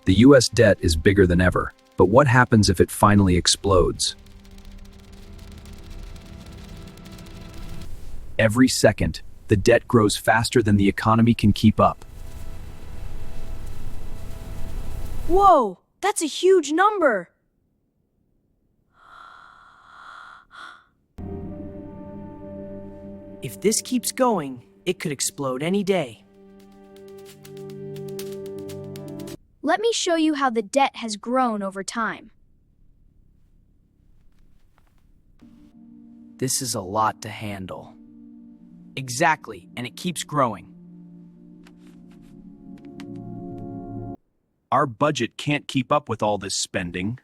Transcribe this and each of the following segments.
The US debt is bigger than ever, but what happens if it finally explodes? Every second, the debt grows faster than the economy can keep up. Whoa, that's a huge number. If this keeps going, it could explode any day. Let me show you how the debt has grown over time. This is a lot to handle. Exactly, and it keeps growing. Our budget can't keep up with all this spending.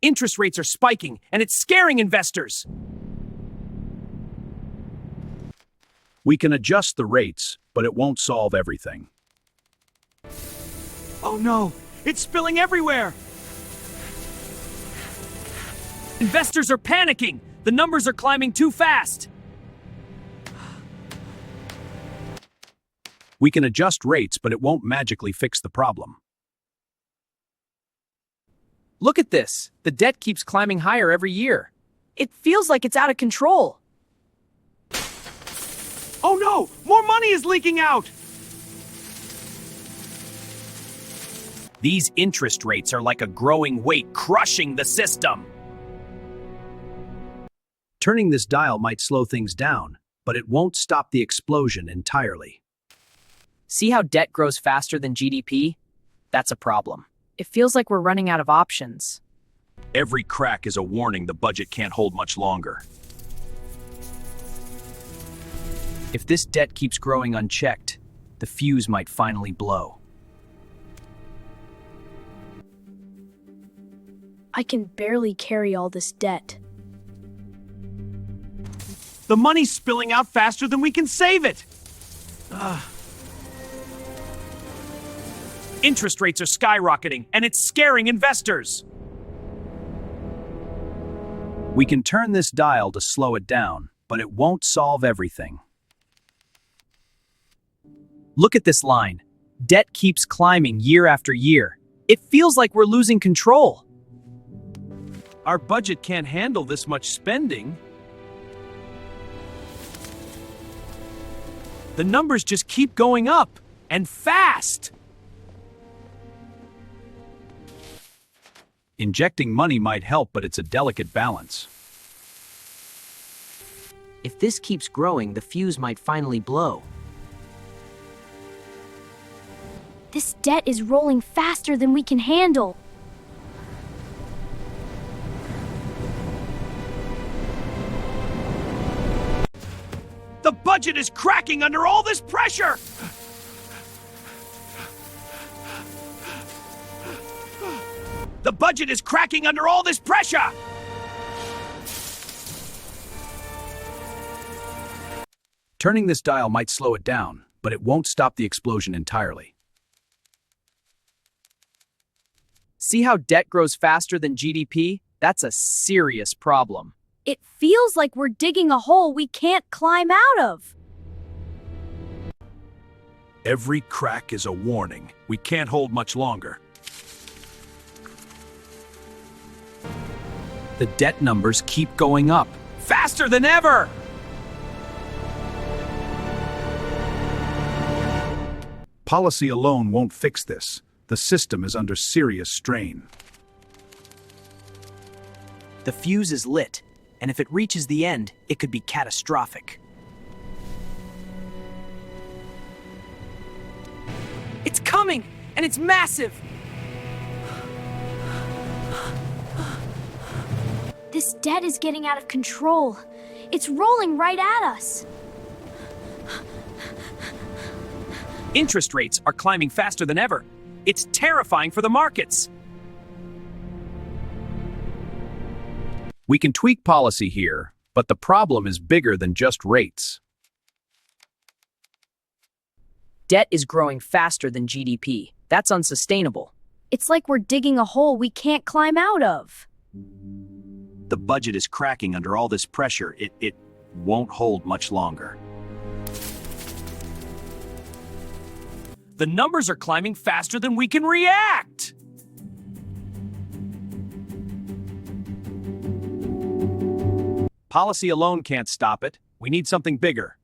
Interest rates are spiking, and it's scaring investors. We can adjust the rates, but it won't solve everything. Oh no, it's spilling everywhere. Investors are panicking. The numbers are climbing too fast. We can adjust rates, but it won't magically fix the problem. Look at this. The debt keeps climbing higher every year. It feels like it's out of control. Oh no! More money is leaking out! These interest rates are like a growing weight crushing the system. Turning this dial might slow things down, but it won't stop the explosion entirely. See how debt grows faster than GDP? That's a problem. It feels like we're running out of options. Every crack is a warning the budget can't hold much longer. If this debt keeps growing unchecked, the fuse might finally blow. I can barely carry all this debt. The money's spilling out faster than we can save it! Interest rates are skyrocketing, and it's scaring investors. We can turn this dial to slow it down, but it won't solve everything. Look at this line. Debt keeps climbing year after year. It feels like we're losing control. Our budget can't handle this much spending. The numbers just keep going up, and fast. Injecting money might help, but it's a delicate balance. If this keeps growing, the fuse might finally blow. This debt is rolling faster than we can handle. The budget is cracking under all this pressure! The budget is cracking under all this pressure! Turning this dial might slow it down, but it won't stop the explosion entirely. See how debt grows faster than GDP? That's a serious problem. It feels like we're digging a hole we can't climb out of. Every crack is a warning. We can't hold much longer. The debt numbers keep going up. Faster than ever! Policy alone won't fix this. The system is under serious strain. The fuse is lit, and if it reaches the end, it could be catastrophic. It's coming, and it's massive! This debt is getting out of control. It's rolling right at us. Interest rates are climbing faster than ever. It's terrifying for the markets. We can tweak policy here, but the problem is bigger than just rates. Debt is growing faster than GDP. That's unsustainable. It's like we're digging a hole we can't climb out of. The budget is cracking under all this pressure. It won't hold much longer. The numbers are climbing faster than we can react! Policy alone can't stop it. We need something bigger.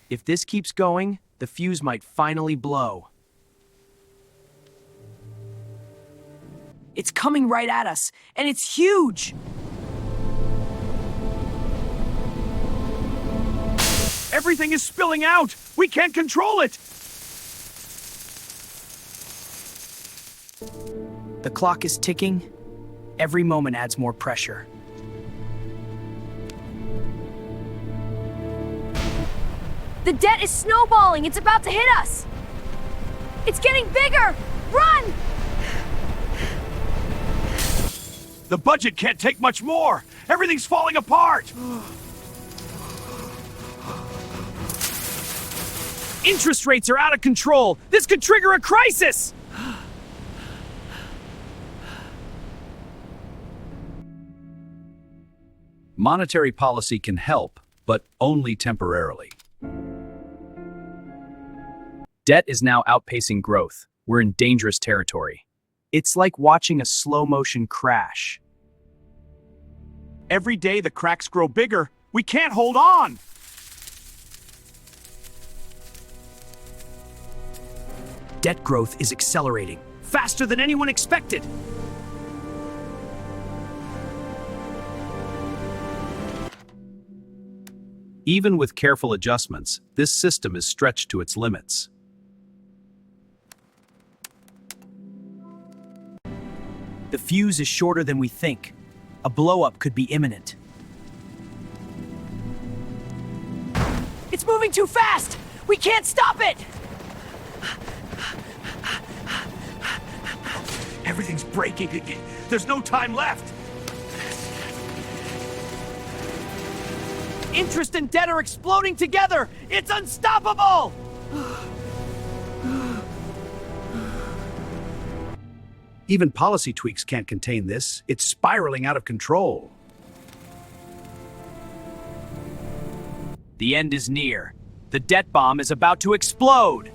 If this keeps going, the fuse might finally blow. It's coming right at us, and it's huge! Everything is spilling out! We can't control it! The clock is ticking. Every moment adds more pressure. The debt is snowballing. It's about to hit us. It's getting bigger. Run! The budget can't take much more! Everything's falling apart! Interest rates are out of control! This could trigger a crisis! Monetary policy can help, but only temporarily. Debt is now outpacing growth. We're in dangerous territory. It's like watching a slow-motion crash. Every day the cracks grow bigger. We can't hold on! Debt growth is accelerating, faster than anyone expected. Even with careful adjustments, this system is stretched to its limits. The fuse is shorter than we think. A blow-up could be imminent. It's moving too fast! We can't stop it! Everything's breaking. There's no time left. Interest and debt are exploding together! It's unstoppable! Even policy tweaks can't contain this. It's spiraling out of control. The end is near. The debt bomb is about to explode!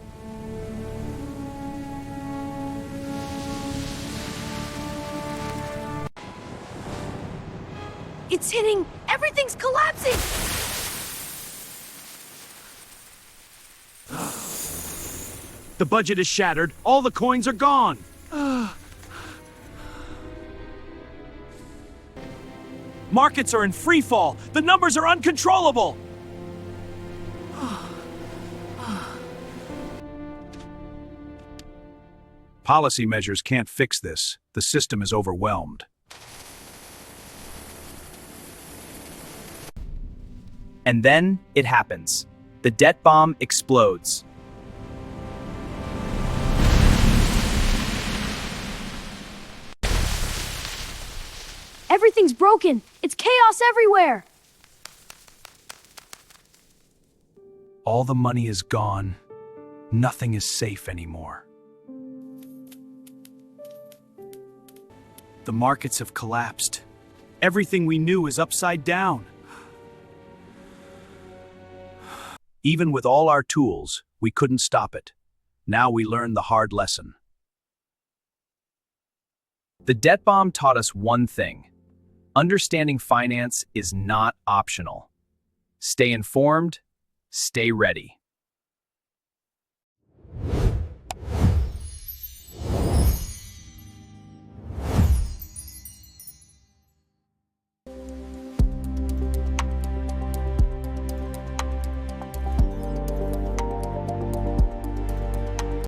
It's hitting. Everything's collapsing. The budget is shattered. All the coins are gone. Markets are in free fall. The numbers are uncontrollable. Policy measures can't fix this. The system is overwhelmed. And then it happens. The debt bomb explodes. Everything's broken. It's chaos everywhere. All the money is gone. Nothing is safe anymore. The markets have collapsed. Everything we knew is upside down. Even with all our tools, we couldn't stop it. Now we learn the hard lesson. The debt bomb taught us one thing. Understanding finance is not optional. Stay informed, stay ready.